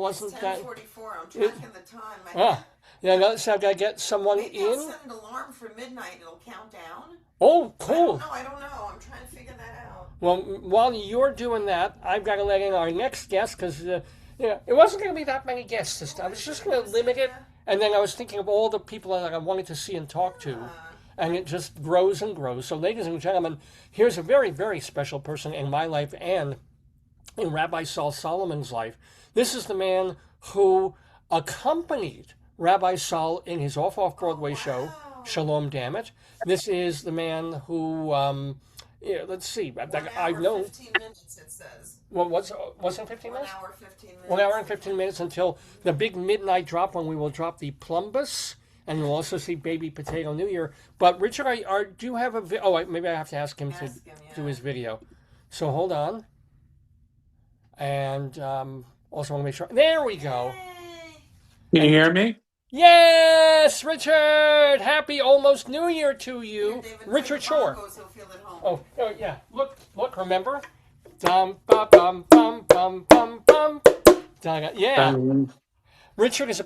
wasn't It's that? 10:44. I'm It, tracking the time. I ah, can't. yeah. No, so I gotta get someone Maybe I'll in. set an alarm for midnight. It'll count down. Oh, I don't cool. know. I don't know. I'm trying to figure that out. Well, while you're doing that, I've got to let in our next guest because it wasn't going to be that many guests this time. I Who was is it? just Who going to is it? limit it, Yeah. and then I was thinking of all the people that I wanted to see and talk to, Ah. and it just grows and grows. So, ladies and gentlemen, here's a very, very special person in my life and in Rabbi Saul Solomon's life. This is the man who accompanied Rabbi Saul in his off Oh Broadway show, wow. Shalom Dammit. This is the man who, yeah, let's see, One I've hour, known, 15 minutes. It says. what wasn't 15 One minutes? hour, 15 1 hour minutes. and 15 minutes until the big midnight drop when we will drop the plumbus. And you'll also see Baby Potato New Year. But Richard, do you have a? Maybe I have to ask him to Ask him. do Yeah. his video. So hold on. And also want to make sure. There we go. Yay. Can you And hear me? yes, Richard! Happy almost New Year to Here, you, David, play the Richard Shore. bongos. He'll feel at home. Oh, yeah. Look. Remember? Dum ba bum bum bum bum bum. Yeah. Um, Richard is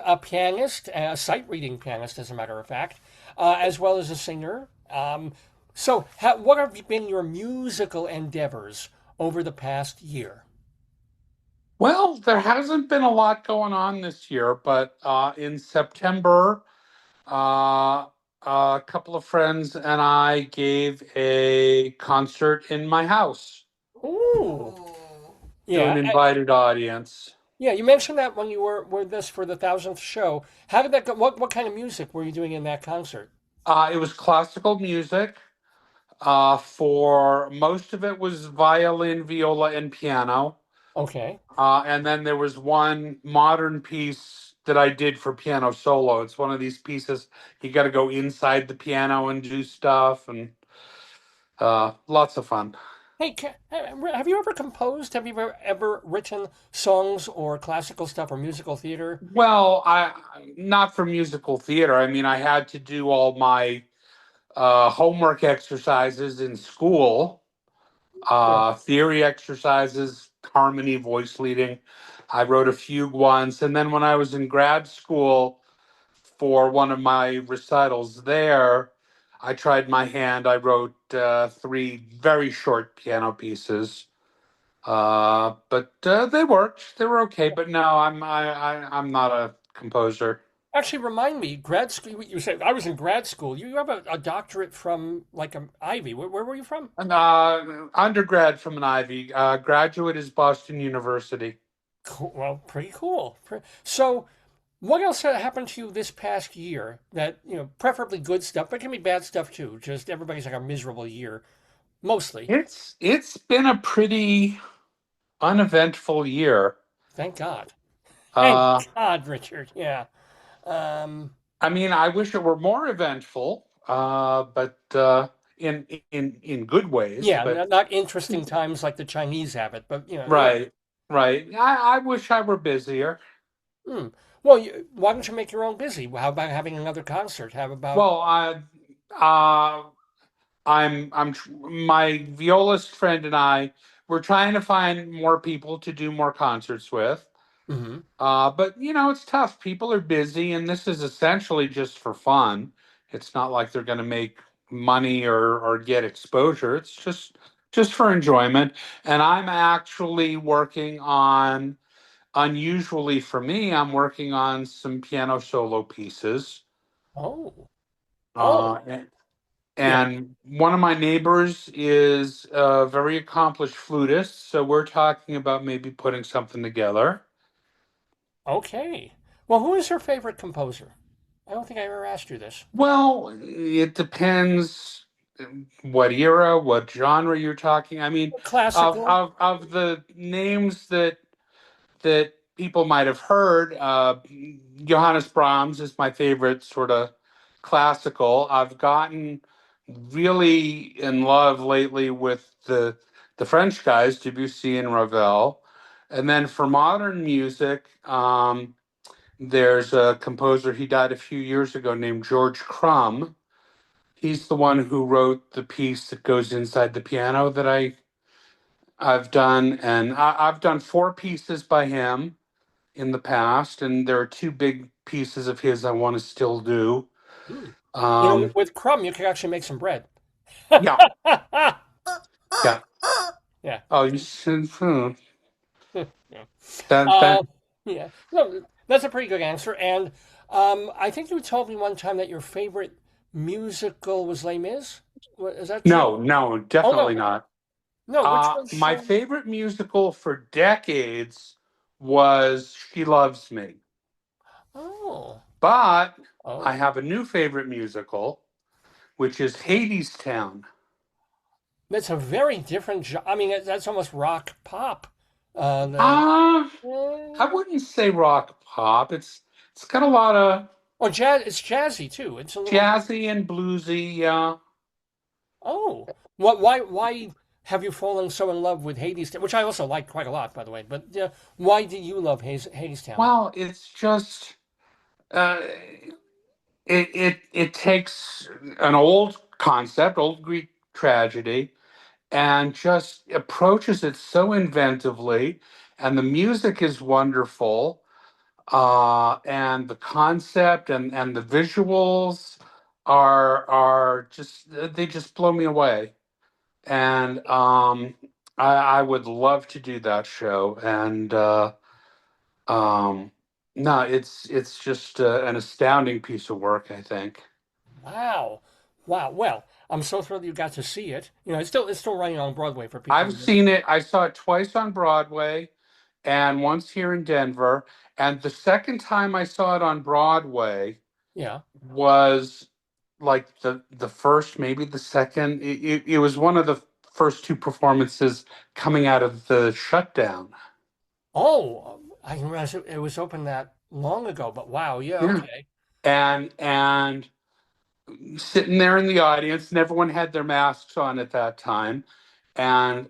a pianist, a sight reading pianist, as a matter of fact, as well as a singer. So, what have been your musical endeavors over the past year? well, there hasn't been a lot going on this year, but in September, uh, a couple of friends and I gave a concert in my house Ooh, Ooh. to an yeah. invited audience. Yeah, you mentioned that when you were with this for the thousandth show. How did that go? What kind of music were you doing in that concert? It was classical music. For most of it was violin, viola, and piano. Okay. And then there was one modern piece that I did for piano solo. It's one of these pieces you got to go inside the piano and do stuff, and lots of fun. Hey, have you ever composed? Have you ever written songs or classical stuff or musical theater? Well, I not for musical theater. I mean, I had to do all my homework exercises in school, Sure. theory exercises, harmony, voice leading. I wrote a fugue once, and then when I was in grad school for one of my recitals there, I tried my hand. I wrote three very short piano pieces, but they worked. They were okay. But no, I'm not a composer. Actually, remind me, grad school. You said I was in grad school. You have a doctorate from like an Ivy. Where were you from? And, undergrad from an Ivy, graduate is Boston University. Cool. Well, pretty cool. So, what else happened to you this past year that, preferably good stuff, but it can be bad stuff too. Just everybody's like a miserable year, mostly. It's been a pretty uneventful year. Thank God. Thank Uh, God, Richard. Yeah. Um, I mean, I wish it were more eventful, but in good ways. yeah, But not interesting times like the Chinese have it, but, yeah. right, right. I wish I were busier. Hmm. Well, why don't you make your own busy? How about having another concert? How about, Well, uh, my violist friend and I, we're trying to find more people to do more concerts with. hmm But it's tough. People are busy, and this is essentially just for fun. It's not like they're going to make money or get exposure. It's just for enjoyment. And I'm actually working on, unusually for me, I'm working on some piano solo pieces. oh, oh, And, yeah, and one of my neighbors is a very accomplished flutist, so we're talking about maybe putting something together. okay. Well, who is your favorite composer? I don't think I ever asked you this. Well, it depends what era, what genre you're talking. I mean, Classical. of the names that people might have heard, Johannes Brahms is my favorite sort of classical. I've gotten really in love lately with the French guys, Debussy and Ravel. And then for modern music, there's a composer, he died a few years ago, named George Crumb. He's the one who wrote the piece that goes inside the piano that I've done, and I've done four pieces by him. in the past, and there are two big pieces of his I want to still do. Mm. You know, Um, with crumb, you can actually make some bread. yeah, yeah. Yeah. Oh, you said Yeah. that Uh, that yeah. No, that's a pretty good answer. And I think you told me one time that your favorite musical was Les Mis. Is that true? no, no, Oh definitely no, not. no. Which was? My favorite musical for decades was She Loves Me. Oh, But I oh. have a new favorite musical, which is Hadestown. That's a very different. I mean, that's almost rock pop. The Ah, I wouldn't say rock pop. It's got a lot of or jazz. It's jazzy too. It's a little. jazzy and bluesy. Oh, what? Why have you fallen so in love with Hades? Which I also like quite a lot, by the way. But why do you love Hadestown? Well, it's just uh, it takes an old concept, old Greek tragedy, and just approaches it so inventively, and the music is wonderful, and the concept and the visuals are just they just blow me away. And I would love to do that show. And um, no, it's just an astounding piece of work, I think. Wow, wow. Well, I'm so thrilled you got to see it. You know, it's still running on Broadway for people. I've seen it. I saw it twice on Broadway and once here in Denver. And the second time I saw it on Broadway Yeah. was like the first, maybe the second. It was one of the first two performances coming out of the shutdown. Oh, I didn't realize it was open that long ago. But wow, yeah, Yeah. okay. And sitting there in the audience, and everyone had their masks on at that time. And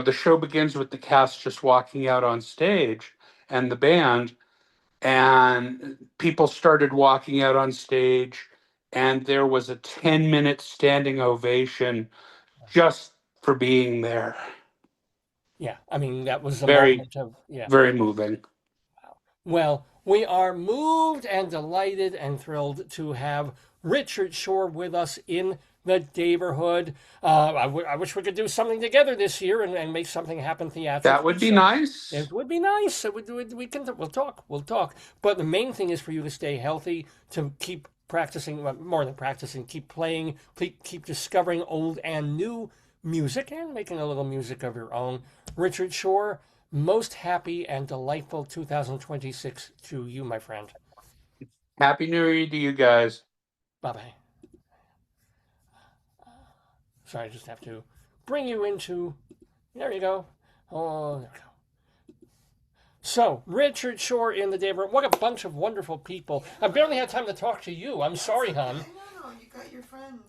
the show begins with the cast just walking out on stage and the band, and people started walking out on stage, and there was a 10-minute standing ovation just for being there. Yeah, I mean that was the Very, moment of yeah. very moving. Well, we are moved and delighted and thrilled to have Richard Shore with us in the neighborhood. I wish we could do something together this year and make something happen That theatrically. would be So nice. it would be nice. We can. We'll talk. We'll talk. But the main thing is for you to stay healthy, to keep practicing, well, more than practicing, keep playing, keep discovering old and new music and making a little music of your own. Richard Shore, most happy and delightful 2026 to you, my friend. Happy New Year to you guys. Bye bye. Sorry, I just have to bring you into. There you go. Oh, there we go. So, Richard Shore in the neighborhood. What a bunch of wonderful people. I barely had time to talk to you. I'm sorry, hon. No, you got your friends.